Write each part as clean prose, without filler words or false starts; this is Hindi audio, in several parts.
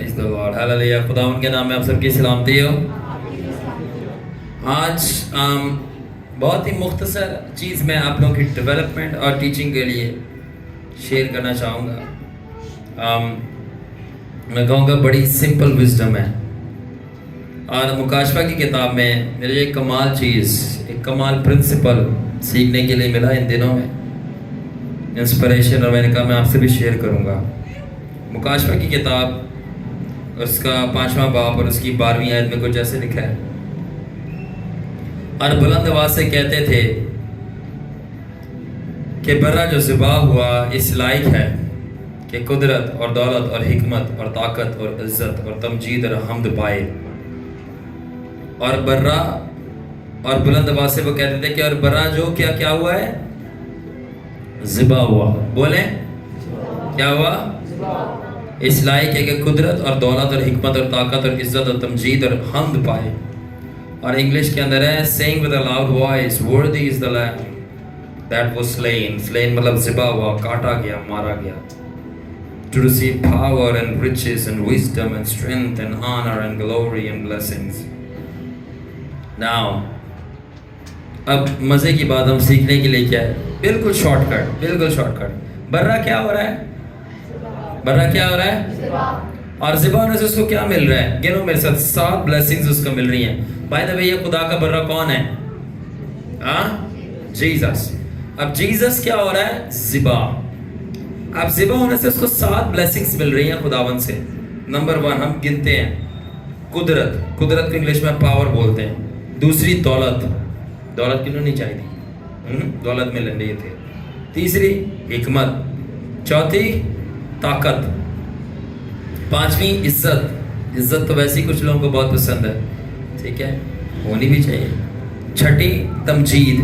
Praise the Lord, hallelujah. खुदावंद के नाम में आप सबकी सलामती हो। आज बहुत ही मुख्तसर चीज़ मैं आप लोगों की डेवलपमेंट और टीचिंग के लिए शेयर करना चाहूँगा। मैं कहूँगा बड़ी सिंपल विजडम है और मुकाशफा की किताब में मेरे लिए एक कमाल चीज़, एक कमाल प्रिंसिपल सीखने के लिए मिला इन दिनों में, इंस्पिरेशन, और मैंने कहा मैं आपसे भी शेयर करूँगा। मुकाशफा की किताब उसका 5वां बाब और उसकी 12वीं आयत में कुछ ऐसे लिखा है, और बुलंद आवाज से कहते थे कि बर्रा जो ज़िबा हुआ इस लायक है कि कुदरत और दौलत और हिकमत और ताकत और इज़्ज़त और तमजीद और हम्द पाए। और बर्रा, और बुलंद आवाज से वो कहते थे कि और बर्रा जो क्या क्या हुआ है, ज़िबा हुआ। बोले क्या हुआ? इस लायक है कि कुदरत और दौलत और हिकमत और ताकत और इज़्ज़त और तमजीद और हम्द पाए। और इंग्लिश के अंदर है saying with a loud voice, worthy is the lamb that was slain. slain मतलब ज़िबा हुआ, काटा गया, मारा गया, to receive power and riches and wisdom and strength and honor and glory and blessings. Now अब मज़े की बात हम सीखने के लिए क्या है, बिल्कुल शॉर्टकट, बिल्कुल शॉर्टकट। बर्रा क्या हो रहा है? बर्रा क्या हो रहा है? और ज़िबा होने से उसको क्या मिल रहा है? गिनो मेरे साथ, 7 ब्लेसिंग्स उसको मिल रही हैं। बाय द वे ये खुदा का बर्रा कौन है? जीसस। अब जीसस क्या हो रहा है? ज़िबा। अब ज़िबा होने से उसको 7 ब्लेसिंग्स मिल रही हैं खुदावन से। नंबर 1 हम गिनते हैं, कुदरत, कुदरत को इंग्लिश में पावर बोलते हैं। दूसरी दौलत, दौलत क्यों नहीं चाहिए, दौलत में लंडे थे। तीसरी हिकमत, चौथी ताकत, 5वीं इज्जत, इज्जत तो वैसे ही कुछ लोगों को बहुत पसंद है, ठीक है, होनी भी चाहिए। 6ठी तमजीद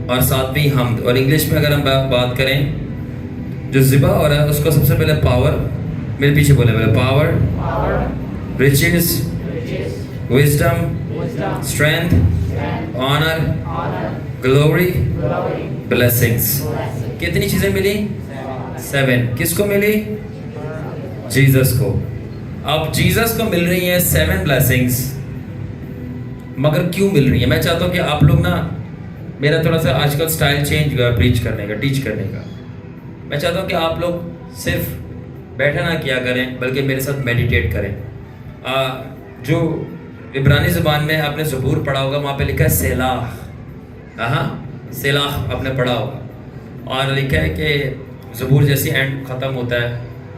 और 7वीं हम्द। और इंग्लिश में अगर हम बात करें, जो ज़िबा हो रहा है उसको सबसे पहले पावर, मेरे पीछे बोले पहले, power, riches, wisdom, strength, honour, glory, blessings. कितनी चीज़ें मिली? 7। किसको मिली? जीसस को। अब जीसस को मिल रही हैं 7 ब्लेसिंग्स, मगर क्यों मिल रही है? मैं चाहता हूँ कि आप लोग ना, मेरा थोड़ा सा आजकल स्टाइल चेंज हुआ प्रीच करने का, टीच करने का। मैं चाहता हूँ कि आप लोग सिर्फ बैठे ना किया करें, बल्कि मेरे साथ मेडिटेट करें। जो इब्रानी ज़ुबान में आपने ज़बूर पढ़ा होगा, वहाँ पे लिखा है सेलाह। सेलाह आपने पढ़ा होगा, और लिखा है कि ज़बूर जैसी एंड ख़त्म होता है,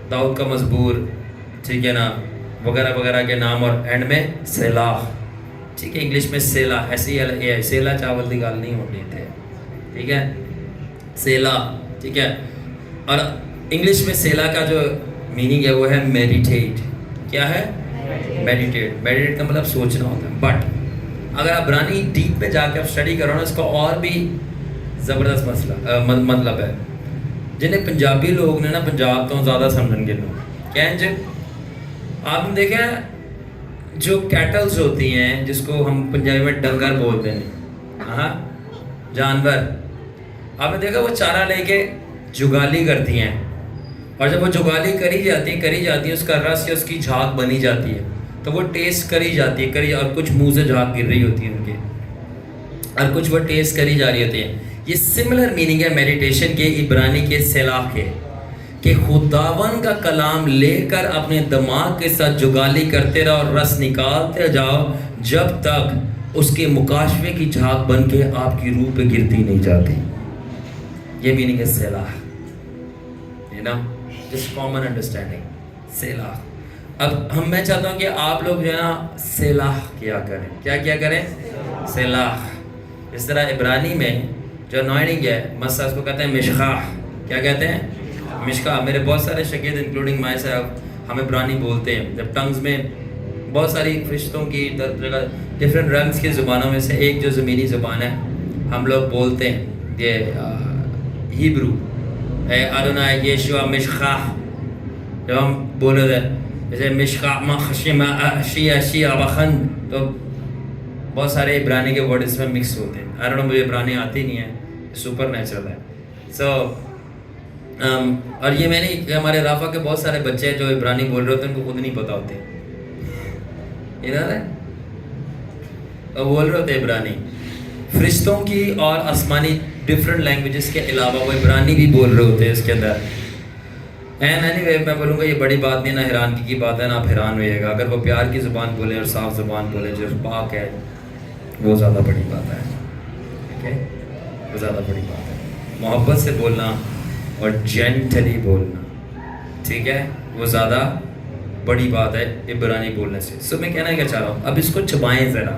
दाऊद का मज़बूर, ठीक है ना, वगैरह वगैरह के नाम, और एंड में सेलाह, ठीक है। इंग्लिश में सेला, ऐसे ही सेला चावल की गाल नहीं होती थे, ठीक है, सेला, ठीक है। और इंग्लिश में सेला का जो मीनिंग है वो है मेडिटेट। क्या है? मेडिटेट। मेडिटेट का मतलब सोचना होता है। बट अगर आप इब्रानी डीप में जाकर आप स्टडी करो ना, इसका और भी ज़बरदस्त मतलब है, जिन्हें पंजाबी लोग ने ना पंजाब तो ज़्यादा समझेंगे लोग। क्या है जी? आपने देखा जो कैटल्स होती हैं, जिसको हम पंजाबी में डंगर बोलते हैं, जानवर, आपने देखा वो चारा लेके जुगाली करती हैं, और जब वो जुगाली करी जाती है उसका रस या उसकी झाग बनी जाती है, तो वो टेस्ट करी जाती है, और कुछ मुंह से झाग गिर रही होती है उनके, और कुछ वो टेस्ट करी जा रही होती है। ये सिमिलर मीनिंग है मेडिटेशन के, इब्रानी के सेलाह के, कि खुदावन का कलाम लेकर अपने दिमाग के साथ जुगाली करते रहो और रस निकालते जाओ, जब तक उसके मुकाशफे की झाग बन के आपकी रूह पे गिरती नहीं जाती। ये मीनिंग है selah, you know, just common understanding, selah. अब मैं चाहता हूँ कि आप लोग जो है ना सेलाह किया करें। क्या किया करें? सेलाह। इस तरह इब्रानी में जो अनॉइंटिंग है, मसा, उसको कहते हैं मिशका। क्या कहते हैं? मिशका। मेरे बहुत सारे शागिर्द इंक्लूडिंग माई साहब हम इब्रानी बोलते हैं। जब टंग्स में बहुत सारी फरिश्तों की डिफरेंट रंग्स की ज़ुबानों में से एक जो ज़मीनी ज़ुबान है, हम लोग बोलते हैं ये हिब्रू, अदोनाई यीशुआ मिशका। जब हम बोले जैसे मिशका शिया बखन, तो बहुत सारे इब्रानी के वर्ड इसमें मिक्स होते हैं। आई डोंट नो, मुझे इब्रानी आती नहीं है, सुपर नेचुरल है। सो और ये मैंने हमारे राफा के बहुत सारे बच्चे हैं जो इब्रानी बोल रहे होते हैं, उनको खुद नहीं पता होते, इधर है और बोल रहे होते इब्रानी। फरिश्तों की और आसमानी डिफरेंट लैंग्वेजेस के अलावा वो इब्रानी भी बोल रहे होते हैं इसके अंदर। एंड एनीवे मैं बोलूँगा ये बड़ी बात नहीं, ना हैरानगी की बात है, ना आप हैरान होइएगा। अगर वो प्यार की ज़ुबान बोले और साफ ज़ुबान बोले जो पाक है, वो ज़्यादा बड़ी बात है। ठीक है, वो ज़्यादा बड़ी बात है। मोहब्बत से बोलना और जेंटली बोलना, ठीक है, वो ज़्यादा बड़ी बात है इब्रानी बोलने से। सो मैं कहना क्या चाह रहा हूँ, अब इसको चबाएं ज़रा,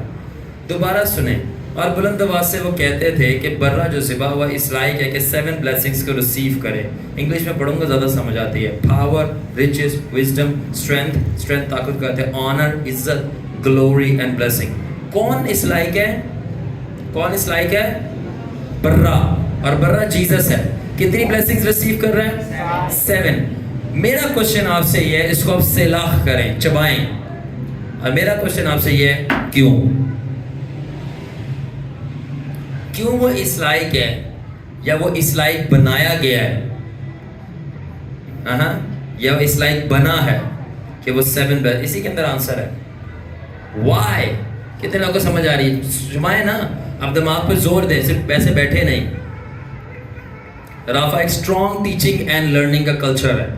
दोबारा सुने। और बुलंद आवाज़ से वो कहते थे कि बर्रा जो ज़िबा हुआ इस लायक है कि 7 ब्लेसिंग्स को रिसीव करे। इंग्लिश में पढ़ूंगा ज़्यादा समझ आती है। पावर, रिचेस, विजडम, स्ट्रेंथ ताकत कहते हैं, ऑनर, इज्जत, ग्लोरी एंड ब्लेसिंग। कौन इस लायक है? कौन इस लायक है? बर्रा। और बर्रा जीसस है। कितनी ब्लेसिंग्स रिसीव कर रहे हैं? 7। मेरा क्वेश्चन आपसे ये है, इसको आप सिलाह करें, चबाएं। और मेरा क्वेश्चन आपसे ये है, क्यों? क्यों वो इस लायक है, या वो इस लायक बनाया गया है, या इस लायक बना है कि वो 7 ब्लेसिंग? इसी के अंदर आंसर है। वाई? कितने लोगों को समझ आ रही है? सुमाए ना, अब दिमाग पे जोर दे, सिर्फ वैसे बैठे नहीं। राफा एक स्ट्रॉन्ग टीचिंग एंड लर्निंग का कल्चर है,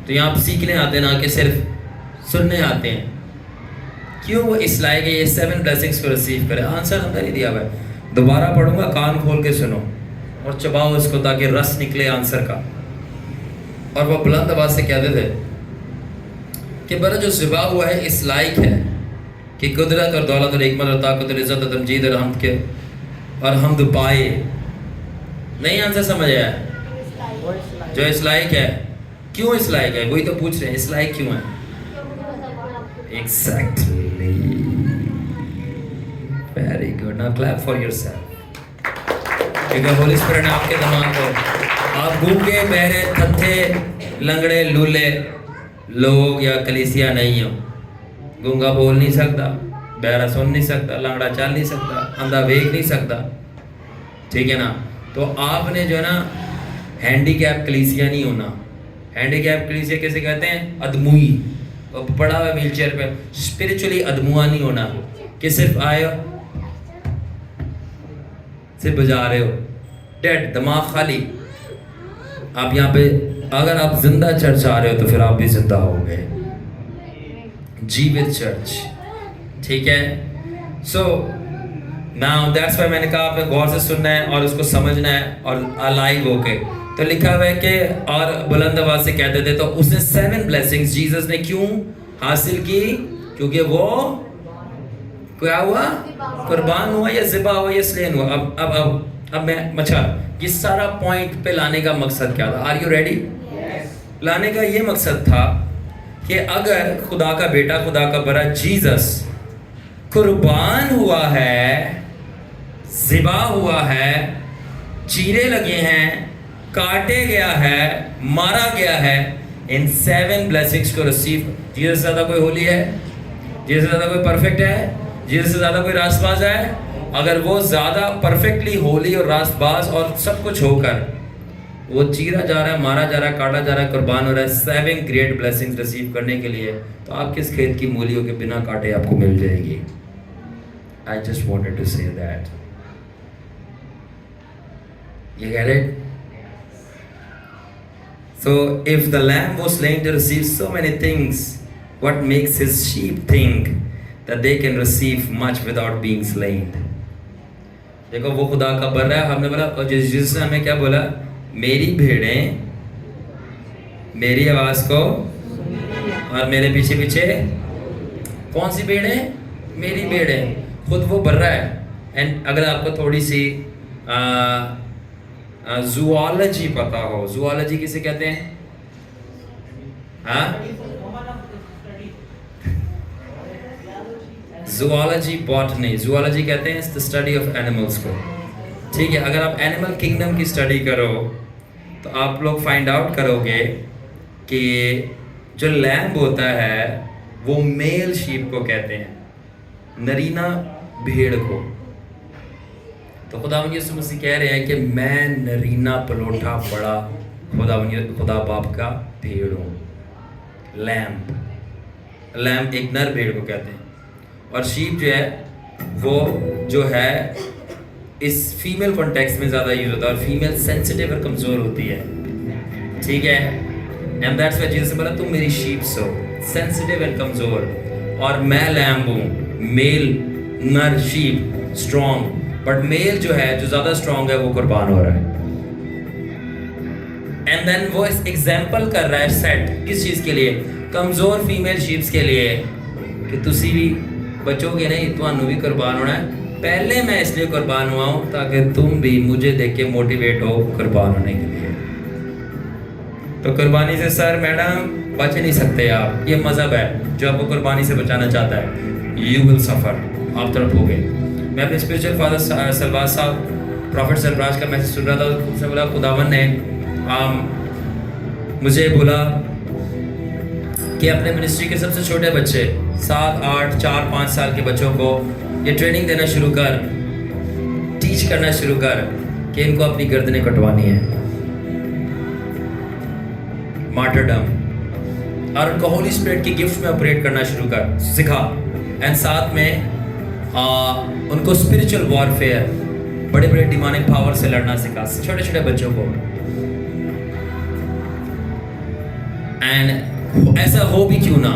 तो यहाँ आप सीखने आते हैं ना कि सिर्फ सुनने आते हैं। क्यों वो इस लायक है ये 7 ब्लेसिंग्स को रिसीव करे? आंसर अंदर ही दिया हुआ है। दोबारा पढ़ूंगा, कान खोल के सुनो और चबाओ इसको ताकि रस निकले आंसर का। और वो बुलंद आवाज से कहते थे कि बरा जो ज़िबा हुआ है इस लायक है कि कुदरत और दौलत और हिकमत और ताकत और इज़्ज़त और तमजीद और हमद के और हमद पाए। नहीं आंसर समझ आया? जो इस लायक है। क्यों इस लायक है? वही तो पूछ रहे हैं, इस लायक क्यों है? Exactly, very good. Now clap for yourself. क्योंकि होली स्पिरिट ने आपके दिमाग को, आप गूंगे, बहरे, थत्थे, लंगड़े, लूले लोग या कलीसिया नहीं हो। गूंगा बोल नहीं सकता, बहरा सुन नहीं सकता, लंगड़ा चल नहीं सकता, अंधा देख नहीं सकता, ठीक है ना? तो आपने जो है ना हैंडीकैप कलीसिया नहीं होना। हैंडीकैप कलीसिया कैसे कहते हैं? अदमुई, पड़ा हुआ व्हील चेयर पे। स्पिरिचुअली अदमुआ नहीं होना कि सिर्फ आए हो, सिर्फ बजा रहे हो, डेड, दिमाग खाली। आप यहाँ पे अगर आप जिंदा चर्च आ रहे हो तो फिर आप भी जिंदा हो गए, जीवित चर्च, ठीक है? सो नाउ दैट्स व्हाई मैंने कहा आपने गौर से सुनना है और उसको समझना है और अलाइव होके। तो लिखा हुआ है कि और बुलंद आवाज से कहते थे, तो उसने 7 ब्लेसिंग्स जीसस ने क्यों हासिल की? क्योंकि वो क्या हुआ? कुर्बान हुआ या ज़िबा हुआ या स्लेन हुआ। अब मैं अच्छा, ये सारा पॉइंट पे लाने का मकसद क्या था? Are you ready? लाने का ये मकसद था कि अगर खुदा का बेटा, खुदा का बड़ा जीसस कुर्बान हुआ है, ज़िबा हुआ है, चीरे लगे हैं, काटे गया है, मारा गया है, इन 7 ब्लेसिंग्स को रिसीव। जीसस से ज़्यादा कोई होली है? जीसस से ज़्यादा कोई परफेक्ट है? जीसस से ज़्यादा कोई रास्तबाज है? अगर वो ज़्यादा परफेक्टली होली और रास्तबाज और सब कुछ होकर वो चीरा जा रहा है, मारा जा रहा है, काटा जा रहा है, कुर्बान हो रहा है 7 ग्रेट ब्लेसिंग्स रिसीव करने के लिए, तो आप किस खेत की मूलियों के बिना काटे आपको मिल जाएगी? I just wanted to say that. You get it? So if the lamb was slain to receive so many things, what makes his sheep think that they can receive much without being slain? देखो वो खुदा का बर्रा है। हमने बोला, और जिसने हमें क्या बोला? मेरी भेड़ें मेरी आवाज को और मेरे पीछे पीछे। कौन सी भेड़ें? मेरी भेड़ें। खुद वो बर्रा है। एंड अगर आपको थोड़ी सी ज़ूऑलॉजी पता हो, ज़ूऑलॉजी किसे कहते हैं? हाँ, ज़ूऑलॉजी, बॉटनी। ज़ूऑलॉजी कहते हैं द स्टडी ऑफ एनिमल्स को, ठीक है? अगर आप एनिमल किंगडम की स्टडी करो तो आप लोग फाइंड आउट करोगे कि जो लैम्ब होता है वो मेल शीप को कहते हैं, नरीना भेड़ को। तो खुदा यीशु मसीह कह रहे हैं कि मैं नरीना पलोठा बड़ा खुदा बाप का भेड़ हूँ। लैम्प एक नर भेड़ को कहते हैं, और शीप जो है वो जो है इस फीमेल कॉन्टेक्स्ट में ज़्यादा यूज होता है, और फीमेल सेंसिटिव और कमज़ोर होती है, ठीक है। एंड दैट्स व्हाई जीसस ने बोला तुम मेरी शीप्स हो, सेंसिटिव एंड कमज़ोर, और मैं लैम्ब हूँ, मेल नर शीप स्ट्रॉन्ग, बट मेल जो है जो ज़्यादा स्ट्रॉन्ग है वो कुर्बान हो रहा है। एंड देन वो इस एग्जाम्पल कर रहा है सेट किस चीज़ के लिए, कमज़ोर फीमेल शीप्स के लिए, कि तुसी भी बचोगे नहीं, तुहानू भी कुर्बान होना है। पहले मैं इसलिए कुर्बान हुआ हूँ ताकि तुम भी मुझे देख के मोटिवेट हो कुर्बान होने के लिए। तो कुर्बानी से सर मैडम बच नहीं सकते आप, ये मज़हब है जो आपको कुर्बानी से बचाना चाहता है। यू विल सफ़र, आप तड़पोगे। मैं अपने स्पिरिचुअल फादर सलवार साहब प्रॉफिट सरफराज का मैसेज सुन रहा था, उसने बोला खुदावन ने मुझे बोला कि अपने मिनिस्ट्री के सबसे छोटे बच्चे 7, 8, 4, 5 साल के बच्चों को ये ट्रेनिंग देना शुरू कर, टीच करना शुरू कर कि इनको अपनी गर्दनें कटवानी है, मार्टरडम, और उनको होली स्पिरिट की गिफ्ट में ऑपरेट करना शुरू कर, सिखा। एंड साथ में उनको स्पिरिचुअल वॉरफेयर, बड़े बड़े डिमोनिक पावर से लड़ना सिखा, छोटे छोटे बच्चों को। एंड ऐसा हो भी क्यों ना,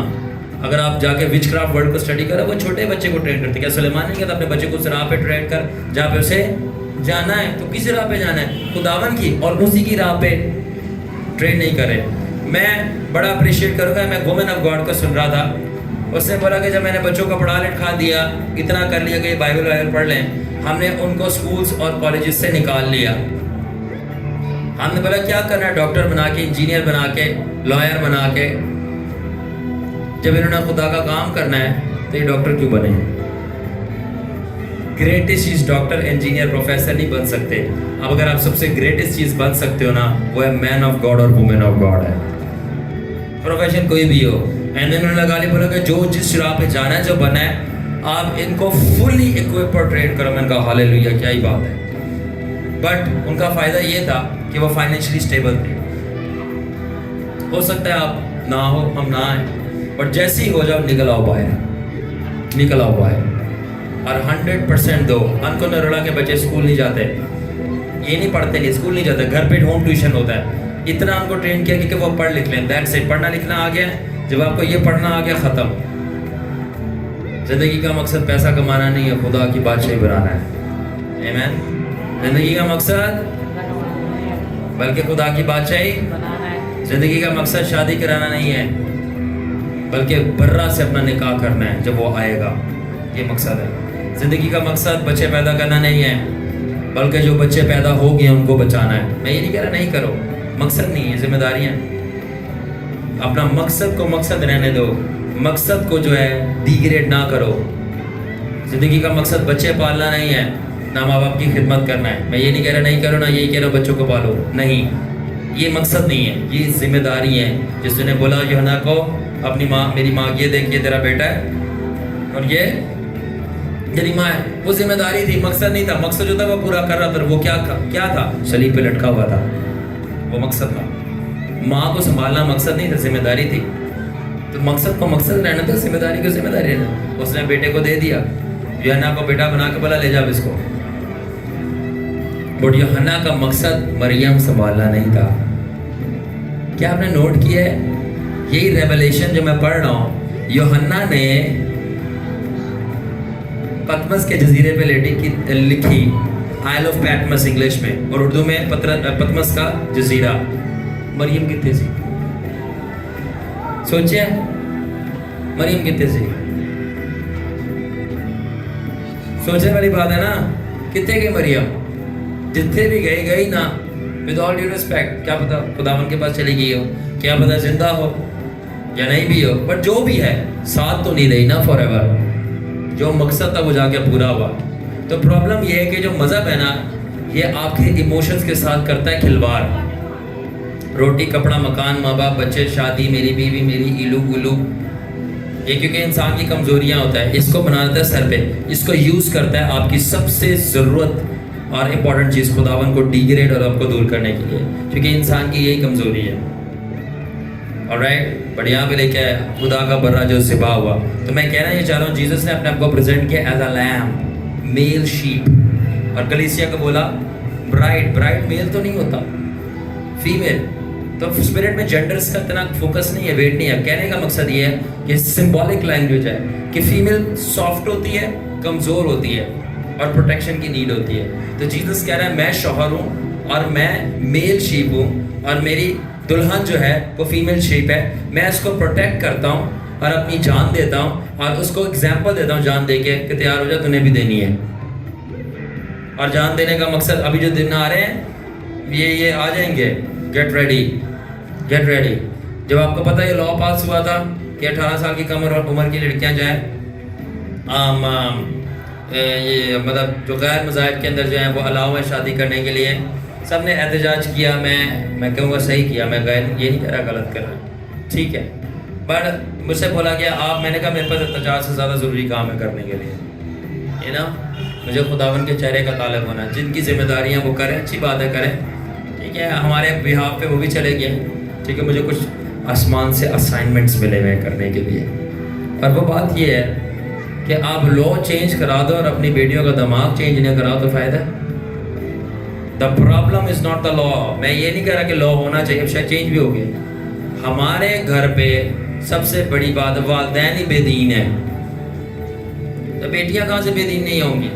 अगर आप जाके विचक्राफ्ट वर्ल्ड को स्टडी करो, वो छोटे बच्चे को ट्रेन करते। क्या सुलेमान नहीं कहता अपने बच्चे को उस राह पे ट्रेन कर जहाँ पे उसे जाना है? तो किस राह पे जाना है? खुदावन की, और उसी की राह पे ट्रेन नहीं करे। मैं बड़ा अप्रिशिएट करूँगा, मैं वुमेन ऑफ गॉड को सुन रहा था, उसने बोला कि जब मैंने बच्चों को पढ़ा लिखा दिया, इतना कर लिया कि बाइबल पढ़ लें, हमने उनको स्कूल्स और कॉलेजेस से निकाल लिया। हमने बोला क्या करना है, डॉक्टर बना के, इंजीनियर बना के, लॉयर बना के। जब इन्होंने खुदा का काम करना है तो ये डॉक्टर क्यों बने? ग्रेटेस्ट चीज़ डॉक्टर, इंजीनियर, प्रोफेसर नहीं बन सकते। अब अगर आप सबसे ग्रेटेस्ट चीज़ बन सकते हो ना, वो है मैन ऑफ गॉड और वुमेन ऑफ गॉड है। प्रोफेशन कोई भी हो। एंड इन्होंने लगा लिया, बोला कि जो जिस राह पे जाना है, जो बना है, आप इनको फुली इक्विप और ट्रेन करो। मैंने कहा हालेलुया, क्या ही बात है। बट उनका फ़ायदा ये था कि वो फाइनेंशियली स्टेबल थे। हो सकता है आप ना हो, हम ना आए, बट जैसे ही हो जाओ निकल आओ बाहर, निकल आओ बाहर। और 100% दो। अनको नरोला के बच्चे स्कूल नहीं जाते, ये नहीं पढ़ते, नहीं स्कूल नहीं जाते, घर पे होम ट्यूशन होता है। इतना उनको ट्रेन किया कि वो पढ़ लिख लें, दैट्स इट। पढ़ना लिखना आ गया, जब आपको ये पढ़ना आ गया, ख़त्म। ज़िंदगी का मकसद पैसा कमाना नहीं है, खुदा की बादशाही बनाना है। आमीन। ज़िंदगी का मकसद बल्कि खुदा की बादशाही। ज़िंदगी का मकसद शादी कराना नहीं है, बल्कि बर्रा से अपना निकाह करना है जब वो आएगा, ये मकसद है। ज़िंदगी का मकसद बच्चे पैदा करना नहीं है, बल्कि जो बच्चे पैदा हो गए उनको बचाना है। मैं ये नहीं कह रहा नहीं करो, मकसद नहीं है, जिम्मेदारियाँ। अपना मकसद को मकसद रहने दो, मकसद को जो है डिग्रेड ना करो। ज़िंदगी का मकसद बच्चे पालना नहीं है, ना माँ बाप की खिदमत करना है। मैं ये नहीं कह रहा नहीं करो, ना यही कह रहा बच्चों को पालो, नहीं, ये मकसद नहीं है, ये जिम्मेदारी है। जिसने बोला यूहन्ना को, अपनी माँ, मेरी माँ ये देखिए तेरा बेटा है और ये तेरी माँ है, वो जिम्मेदारी थी, मकसद नहीं था। मकसद जो था वो पूरा कर रहा था। वो क्या था? सलीब पे लटका हुआ था, वो मकसद था। माँ को संभालना मकसद नहीं था, जिम्मेदारी थी। तो मकसद को मकसद रहना था, जिम्मेदारी को जिम्मेदारी रहना। उसने बेटे को दे दिया, यूहन्ना को बेटा बना के बोला ले जाओ इसको। बट यूहन्ना का मकसद मरियम संभालना नहीं था। क्या आपने नोट किया है? यही रेवलेशन जो मैं पढ़ रहा हूँ, यूहन्ना ने पतमस के जजीरे पे लिखी, आइल ऑफ पैटमस इंग्लिश में, और उर्दू में पतमस का जजीरा। मरियम कितने सी? सोचिए, मरियम कितने सी? सोचने वाली बात है ना। कितने गई मरियम? जितने भी गई ना, विद ऑल ड्यू रिस्पेक्ट, क्या पता खुदावन के पास चली गई हो, क्या पता जिंदा हो या नहीं भी हो, बट जो भी है साथ तो नहीं रही ना फॉरएवर। जो मकसद था वो जाके पूरा हुआ। तो प्रॉब्लम ये है कि जो मज़हब है ना, ये आपके इमोशंस के साथ करता है खिलवाड़। रोटी, कपड़ा, मकान, माँ बाप, बच्चे, शादी, मेरी बीवी, मेरी इलू गुलू, ये क्योंकि इंसान की कमज़ोरियाँ होता है, इसको बना देता है सर पे, इसको यूज़ करता है आपकी सबसे ज़रूरत और इम्पोर्टेंट चीज़ खुदावन को डिग्रेड और आपको दूर करने के लिए, क्योंकि इंसान की यही कमज़ोरी है। ऑलराइट, बट यहाँ पे लेके आया खुदा का बर्रा जो ज़िबा हुआ। तो मैं कहना ये चाह रहा हूँ, जीसस ने अपने आप को प्रेजेंट किया as a lamb, male sheep, और कलीसिया को बोला ब्राइड। ब्राइड मेल तो नहीं होता, फीमेल। तो स्पिरिट में जेंडर्स का इतना फोकस नहीं है, वेट नहीं है। कहने का मकसद ये है कि सिंबॉलिक लैंग्वेज है कि फीमेल सॉफ्ट होती है, कमज़ोर होती है और प्रोटेक्शन की नीड होती है। तो जीसस कह रहा है मैं शौहर हूँ और मैं मेल शीप हूँ और मेरी दुल्हन जो है वो फीमेल शीप है। मैं इसको प्रोटेक्ट करता हूँ और अपनी जान देता हूँ और उसको एग्जाम्पल देता हूँ जान दे के कि तैयार हो जा, तूने भी देनी है। और जान देने का मकसद अभी जो दिन आ रहे हैं ये आ जाएंगे, गेट रेडी, गेट रेडी। जब आपको पता है ये लॉ पास हुआ था कि 18 साल की कम उम्र की लड़कियां जाएं ये मतलब जो गैर मज़ाहिब के अंदर जो है वो अलाउ है शादी करने के लिए। सब ने एहतजाज किया, मैं कहूँगा सही किया, मैं गैर ये नहीं कह रहा गलत कर रहा, ठीक है। बट मुझसे बोला गया आप, मैंने कहा मेरे पास एहतजाज से ज़्यादा ज़रूरी काम है करने के लिए, है ना। मुझे खुदावन के चेहरे का तालब होना, जिनकी जिम्मेदारियाँ वो करें, अच्छी बात है करें, ठीक है। हमारे बिहाफ पे वो भी चले गए, ठीक है। मुझे कुछ आसमान से असाइनमेंट्स मिले हुए करने के लिए, और वो बात ये है कि आप लॉ चेंज करा दो और अपनी बेटियों का दिमाग चेंज नहीं कराओ तो फ़ायदा। The problem is not the law. मैं ये नहीं कह रहा कि लॉ होना चाहिए, शायद चेंज भी हो गया। हमारे घर पे सबसे बड़ी बात वालिदैन ही बेदीन है, तो बेटियां कहाँ से बेदीन नहीं होंगी,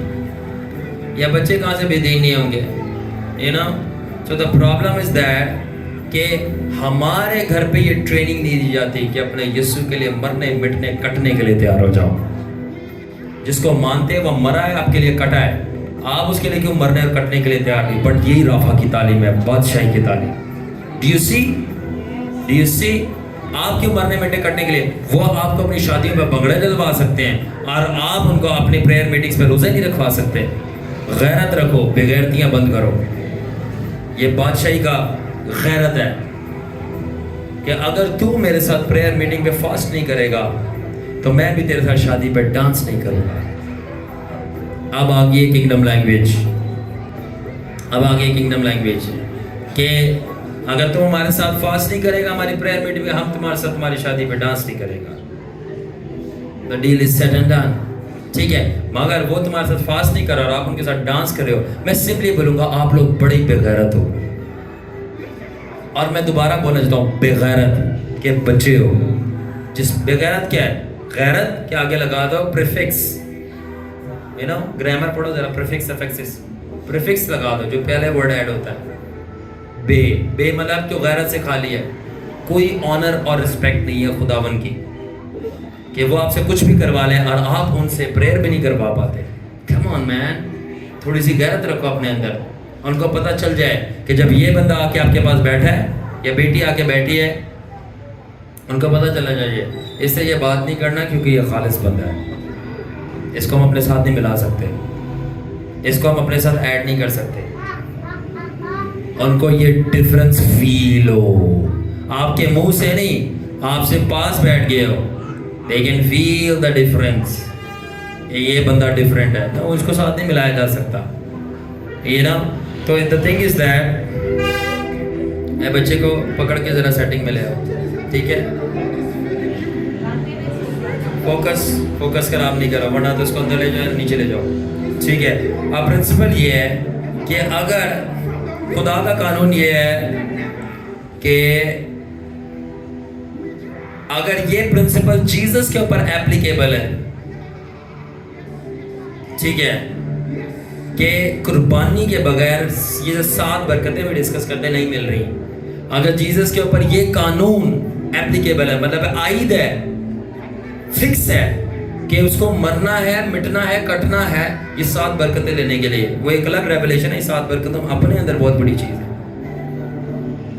या बच्चे कहाँ से बेदीन नहीं होंगे, you know. So the problem is that कि हमारे घर पे ये ट्रेनिंग नहीं दी जाती कि अपने यीशु के लिए मरने मिटने कटने के लिए तैयार हो जाओ। जिसको मानते हैं वो मरा है, आपके लिए कटा है, आप उसके लिए क्यों मरने और कटने के लिए तैयार नहीं। बट यही राफा की तालीम है, बादशाही की तालीम। डू यू सी आप क्यों मरने मिटने कटने के लिए। वो आपको अपनी शादियों में बगड़े डलवा सकते हैं और आप उनको अपनी प्रेयर मीटिंग्स में रोज़े नहीं रखवा सकते। गैरत रखो, बेगैरतियाँ बंद करो। ये बादशाही का गैरत है कि अगर तू मेरे साथ प्रेयर मीटिंग पे फास्ट नहीं करेगा तो मैं भी तेरे साथ शादी पे डांस नहीं करूँगा। अब आ गई किंगडम लैंग्वेज, कि अगर तुम हमारे साथ फास्ट नहीं करेगा हमारी प्रेयर मीटिंग में, हम तुम्हारे साथ तुम्हारी शादी पे डांस नहीं करेगा। The deal is set and done, ठीक है। मगर वो तुम्हारे साथ फास्ट नहीं कर रहा और आप उनके साथ डांस कर रहे हो, मैं सिंपली बोलूँगा आप लोग बड़े बेगैरत हो। और मैं दोबारा बोलना चाहता हूँ, बेगैरत के बच्चे हो। जिस बेगैरत क्या है, गैरत के आगे लगा दो प्रीफिक्स, यू नो, ग्रामर पढ़ो जरा, प्रीफिक्स लगा दो जो पहले वर्ड ऐड होता है। बे मतलब जो गैरत से खाली है, कोई ऑनर और रिस्पेक्ट नहीं है खुदावन की कि वो आपसे कुछ भी करवा लें और आप उनसे प्रेयर भी नहीं करवा पाते। कम ऑन मैन, थोड़ी सी गैरत रखो अपने अंदर। उनको पता चल जाए कि जब ये बंदा आके आपके पास बैठा है या बेटी आके बैठी है, उनको पता चलना चाहिए इससे ये बात नहीं करना क्योंकि ये खालिस बंदा है, इसको हम अपने साथ नहीं मिला सकते, इसको हम अपने साथ ऐड नहीं कर सकते। उनको ये डिफरेंस फील हो, आपके मुंह से नहीं, आपसे पास बैठ गए हो, they can feel the difference, ये बंदा डिफरेंट है, तो उसको साथ नहीं मिलाया जा सकता, ये ना। तो द थिंग इज दैट, बच्चे को पकड़ के जरा सेटिंग में ले आओ, ठीक है। फोकस खराब नहीं करो, वरना तो उसको अंदर ले जाओ, नीचे ले जाओ, ठीक है। अब प्रिंसिपल ये है कि अगर खुदा का कानून ये है कि अगर ये प्रिंसिपल जीसस के ऊपर एप्लीकेबल है, ठीक है, कि कुर्बानी के बगैर ये जो 7 बरकतें भी डिस्कस करते नहीं मिल रही, अगर जीसस के ऊपर ये कानून एप्लीकेबल है, मतलब आइद है, फिक्स है कि उसको मरना है, मिटना है, कटना है, ये 7 बरकतें लेने के लिए, वो एक अलग रेवलेशन है। 7 बरकतें अपने अंदर बहुत बड़ी चीज़ है,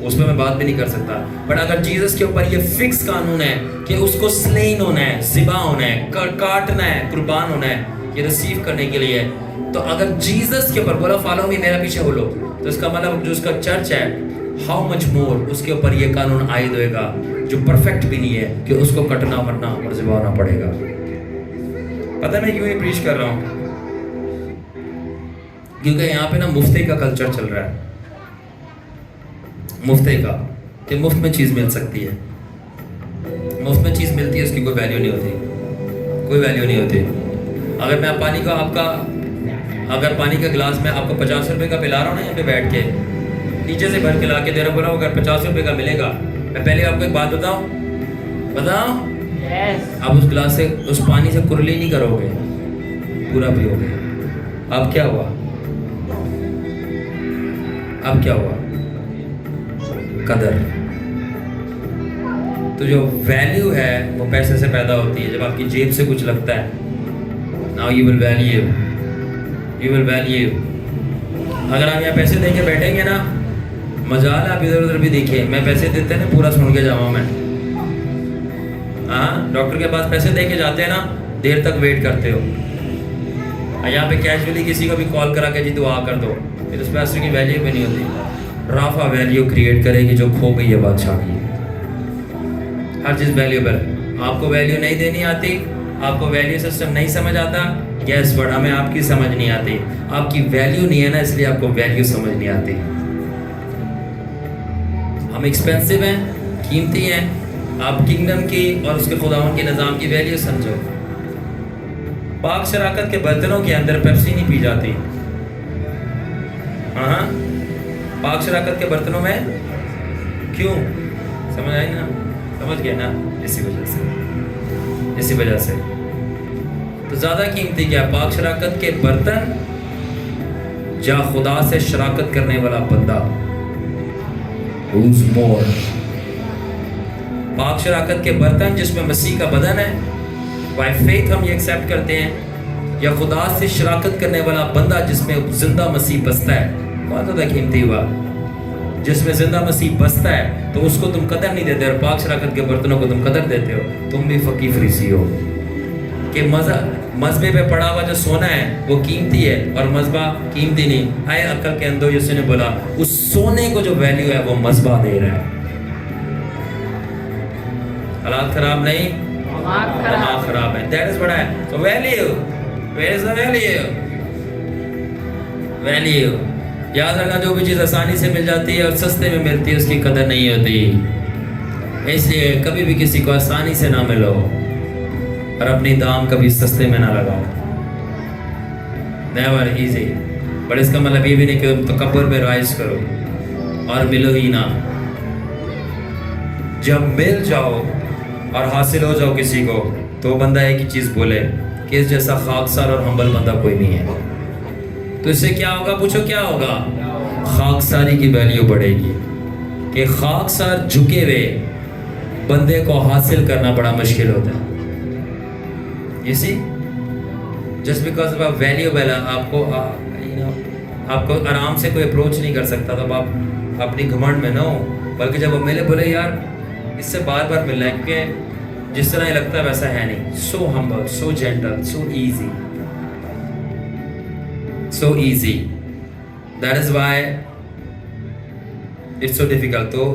उसमें मैं बात भी नहीं कर सकता। बट अगर जीसस के ऊपर ये फिक्स कानून है कि उसको स्लेन होना है, ज़िबा होना है, काटना है, कुर्बान होना है, ये रिसीव करने के लिए, तो अगर जीसस के ऊपर बोला फॉलो मी, मेरा पीछे हो लो, तो इसका मतलब जो उसका चर्च है, हाउ मच मोर उसके ऊपर ये कानून आयद होएगा जो परफेक्ट भी नहीं है कि उसको कटना, मरना और ज़िबा होना पड़ेगा। पता मैं क्यों ये प्रीच कर रहा हूँ क्योंकि यहाँ पे ना मुफ्ते का कल्चर चल रहा है, मुफ्ते का, कि मुफ्त में चीज़ मिल सकती है, मुफ्त में चीज़ मिलती है उसकी कोई वैल्यू नहीं होती, कोई वैल्यू नहीं होती। अगर मैं पानी का अगर पानी का गिलास में आपको 50 रुपये का पिला रहा हूँ ना, यहाँ पे बैठ के नीचे से भर के ला के दे रहा बोला, अगर 50 रुपये का मिलेगा, मैं पहले आपको एक बात बताऊँ Yes. आप उस गिलास से, उस पानी से कुरली नहीं करोगे, पूरा पियोगे। अब क्या हुआ, अब क्या हुआ, कदर। तो जो वैल्यू है वो पैसे से पैदा होती है, जब आपकी जेब से कुछ लगता है, now you will value, you will value. अगर आप यहाँ पैसे दे के बैठेंगे ना, मजाल आप इधर उधर भी देखिए, मैं पैसे देते हैं ना पूरा सुन के जावा मैं। हाँ, डॉक्टर के पास पैसे दे के जाते हैं ना, देर तक वेट करते हो, यहाँ पे कैजुअली किसी को भी कॉल करा के जी दुआ कर दो, फिर उस पैसे की वैल्यू भी नहीं होती। राफा वैल्यू क्रिएट करेगी जो खो गई है बादशाह की। हर चीज़ वैल्यूबल। आपको वैल्यू नहीं देनी आती, आपको वैल्यू सिस्टम नहीं समझ आता, गैस वर्ड हमें आपकी समझ नहीं आती। आपकी वैल्यू नहीं है ना, इसलिए आपको वैल्यू समझ नहीं आती। हम एक्सपेंसिव हैं, कीमती हैं। आप किंगडम की और उसके खुदावन के निज़ाम की वैल्यू समझो। पाक शराकत के बर्तनों के अंदर पेप्सी नहीं पी जाती। हाँ, पाक शराकत के बर्तनों में क्यों, समझ आई ना, समझ गए ना, इसी वजह से, इसी वजह से। तो ज़्यादा कीमती क्या, पाक शराकत के बर्तन या खुदा से शराकत करने वाला बंदा? Who's more? पाक शराकत के बर्तन जिसमें मसीह का बदन है, बाय फेथ हम ये एक्सेप्ट करते हैं, या खुदा से शराकत करने वाला बंदा जिसमें जिंदा मसीह बसता है? कौन ज़्यादा कीमती हुआ? जिसमें जिंदा मसीह बसता है तो उसको तुम कदर नहीं देते, और पाक शराकत के बर्तनों को तुम कदर देते हो। तुम भी फकी फरीसी हो कि मज़बे पे पड़ा हुआ जो सोना है वो कीमती है और मज़बा कीमती नहीं। आए अक्ल के अंदर यीशु ने बोला, उस सोने को जो वैल्यू है वो मज़बा दे रहा है। हालात खराब नहीं, दिमाग खराब है, दैट इज बड़ा है। So value, where is the value? Value याद रखना, जो भी चीज़ आसानी से मिल जाती है और सस्ते में मिलती है उसकी कदर नहीं होती। इसलिए कभी भी किसी को आसानी से ना मिलो और अपनी दाम कभी सस्ते में ना लगाओ। Never easy. बट इसका मतलब ये भी नहीं कि तुम तकब्बुर में राइज करो और मिलो ही ना। जब मिल जाओ और हासिल हो जाओ किसी को, तो बंदा एक ही चीज़ बोले कि इस जैसा खाकसार और हम्बल बंदा कोई नहीं है। तो इससे क्या होगा, पूछो क्या होगा? खाकसारी की वैल्यू बढ़ेगी कि खाकसार झुके हुए बंदे को हासिल करना बड़ा मुश्किल होता है। You see, just because of a valuable, आपको आराम से कोई अप्रोच नहीं कर सकता, तब आप अपनी घमंड में ना हो, बल्कि जब वो मिले बोले यार इससे बार बार मिलना है, क्योंकि जिस तरह ये लगता है वैसा है नहीं। So humble, so gentle, so easy, so easy, that is why it's so difficult. तो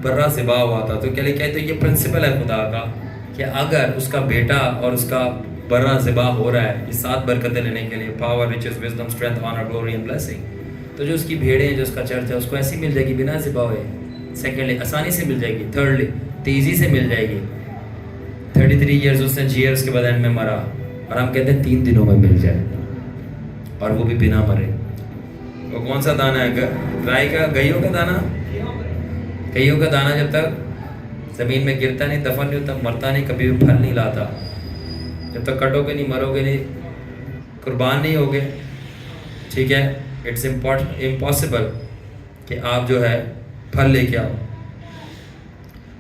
बर्रा ज़िबा हुआ था, तो क्या लिखा है? तो ये प्रिंसिपल है खुदा का कि अगर उसका बेटा और उसका बर्रा ज़िबा हो रहा है, ये 7 बरकतें लेने के लिए, power, riches, wisdom, strength, honour, glory and blessing, तो जो उसकी भेड़ें हैं, जो उसका चर्च है, उसको ऐसी मिल जाएगी बिना ज़िबा हुए। सेकेंडली, आसानी से मिल जाएगी। थर्डली, तेज़ी से मिल जाएगी। 33 ईयर्स उसने जिए, उसके बाद एंड में मरा, और हम कहते हैं 3 दिनों में मिल जाए, और वो भी बिना मरे। वो कौन सा दाना है? राई का, गइयों का दाना। गइयों का दाना जब तक ज़मीन में गिरता नहीं, दफन नहीं होता, मरता नहीं, कभी भी फल नहीं लाता। जब तक कटोगे नहीं, मरोगे नहीं, कुर्बान नहीं होगे, ठीक है, इट्स इम्पॉसिबल कि आप जो है फल लेके आओ।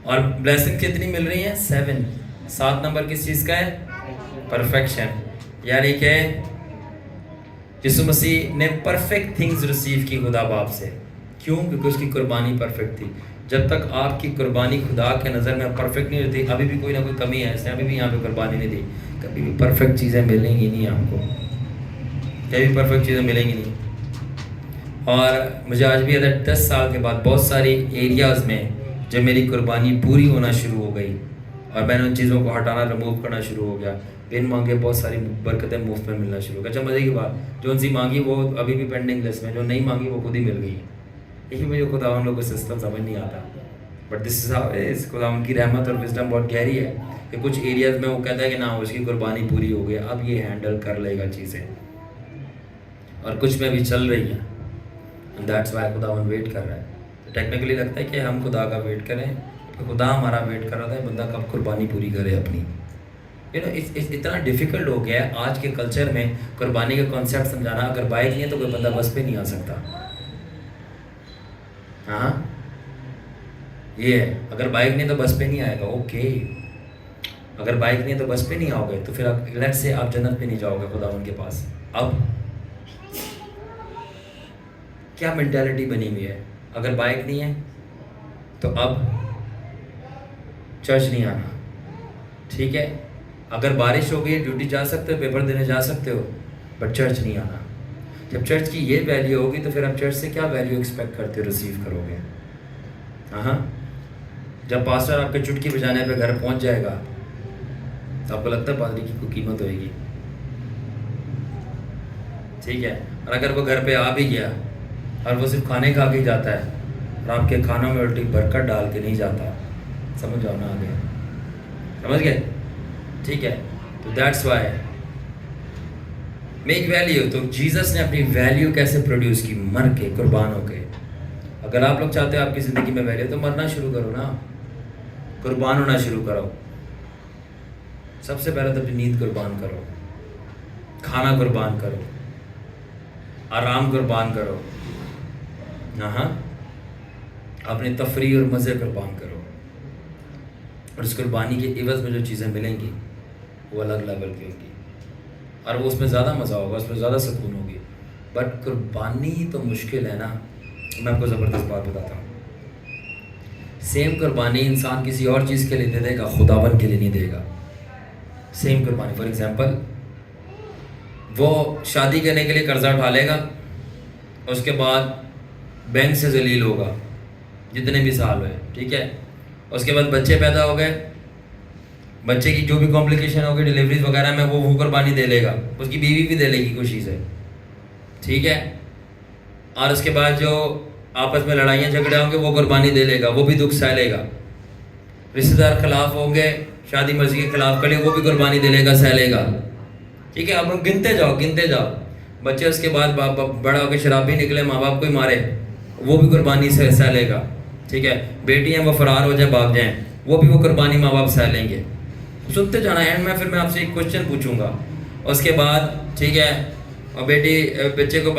और ब्लेसिंग कितनी मिल रही है? 7 नंबर किस चीज़ का है? परफेक्शन। यानी कि यीशु मसीह ने परफेक्ट थिंग्स रिसीव की खुदा बाप से। क्यों? क्योंकि उसकी कुर्बानी परफेक्ट थी। जब तक आपकी कुर्बानी खुदा के नज़र में परफेक्ट नहीं होती, अभी भी कोई ना कोई कमी है, इसने अभी भी यहाँ पे कुर्बानी नहीं दी, कभी भी परफेक्ट चीज़ें मिलेंगी नहीं आपको, कभी भी परफेक्ट चीज़ें मिलेंगी नहीं। और मुझे आज भी याद है, 10 साल के बाद बहुत सारी एरियाज़ में जब मेरी कुर्बानी पूरी होना शुरू हो गई और मैंने उन चीज़ों को हटाना, रिमूव करना शुरू हो गया। बिन मांगे बहुत सारी बरकतें मुफ्त में मिलना शुरू हो गया। अच्छा मज़े की बात, जो उनसी मांगी वो अभी भी पेंडिंग लिस्ट में, जो नहीं मांगी वो खुद ही मिल गई। यही मुझे खुदा उन लोगों को सिस्टम समझ नहीं आता, but this is how is. खुदा उनकी रहमत और विजडम बहुत गहरी है कि कुछ एरियाज में वो कहता है कि ना उसकी कुर्बानी पूरी हो गई, अब ये हैंडल कर लेगा चीज़ें, और कुछ में भी चल रही है। एंड दैट्स वाई खुदा उन वेट कर रहा है। तो टेक्निकली लगता है कि हम खुदा का वेट करें, तो खुदा हमारा वेट कर रहा था बंदा कब कुर्बानी पूरी करे अपनी। यू नो इतना डिफ़िकल्ट हो गया है आज के कल्चर में कुर्बानी का कॉन्सेप्ट समझाना। अगर बाइक नहीं है तो कोई बंदा बस पे नहीं आ सकता। हाँ ये है, अगर बाइक नहीं तो बस पे नहीं आएगा। ओके, अगर बाइक नहीं है तो बस पे नहीं आओगे, तो फिर आप लेट्स से आप जन्नत पे नहीं जाओगे खुदा उनके पास। अब क्या मेंटालिटी बनी हुई है, अगर बाइक नहीं है तो अब चर्च नहीं आना, ठीक है। अगर बारिश हो गई ड्यूटी जा सकते हो, पेपर देने जा सकते हो, बट चर्च नहीं आना। जब चर्च की ये वैल्यू होगी तो फिर आप चर्च से क्या वैल्यू एक्सपेक्ट करते हो, रिसीव करोगे। हाँ, जब पास्टर आपके चुटकी बजाने पे घर पहुंच जाएगा तो आपको लगता है पादरी की कोई कीमत होएगी, ठीक है। और अगर वो घर पे आ भी गया और वो सिर्फ खाने खा के जाता है और आपके खानों में उल्टी बरकत डाल के नहीं जाता, समझ जाओ ना, आगे समझ गए, ठीक है। तो दैट्स वाई मेक वैल्यू। तो जीसस ने अपनी वैल्यू कैसे प्रोड्यूस की, मर के, कुर्बान होके। अगर आप लोग चाहते हो आपकी ज़िंदगी में वैल्यू, तो मरना शुरू करो ना, कुर्बान होना शुरू करो। सबसे पहले तो अपनी नींद कुर्बान करो, खाना कुर्बान करो, आराम कुर्बान करो, हाँ, अपने तफरीह और मज़े कुर्बान करो। और इस कुर्बानी के इवज़ में जो चीज़ें मिलेंगी वो अलग लेवल की होगी, और वो उसमें ज़्यादा मज़ा होगा, उसमें ज़्यादा सुकून होगी। बट कुर्बानी तो मुश्किल है ना। मैं आपको ज़बरदस्त बात बताता हूँ, सेम कुर्बानी इंसान किसी और चीज़ के लिए दे देगा, खुदावन के लिए नहीं देगा। सेम कुर्बानी, फॉर एग्ज़ाम्पल वो शादी करने के लिए कर्जा उठा लेगा, उसके बाद बैंक से जलील होगा जितने भी साल हुए, ठीक है। उसके बाद बच्चे पैदा हो गए, बच्चे की जो भी कॉम्प्लिकेशन होगी डिलीवरीज वगैरह में, वो कुर्बानी दे लेगा, उसकी बीवी भी दे लेगी खुशी से, ठीक है। और उसके बाद जो आपस में लड़ाइयाँ झगड़े होंगे वो कुर्बानी दे लेगा, वो भी दुख सह लेगा। रिश्तेदार खिलाफ होंगे, शादी मर्जी के खिलाफ खड़े, वो भी कुर्बानी दे लेगा, सह लेगा, ठीक है। आप लोग गिनते जाओ गिनते जाओ। बच्चे उसके बाद बड़ा होकर शराबी निकले, माँ बाप को ही मारे, वो भी कुर्बानी से सह लेगा, ठीक है। बेटियाँ वो फरार हो जाए, भाग जाएँ, वो भी वो कुर्बानी माँ बाप सह लेंगे। सुनते जाना, एंड में फिर मैं आपसे एक क्वेश्चन पूछूंगा। उसके बाद, ठीक है, और बेटी को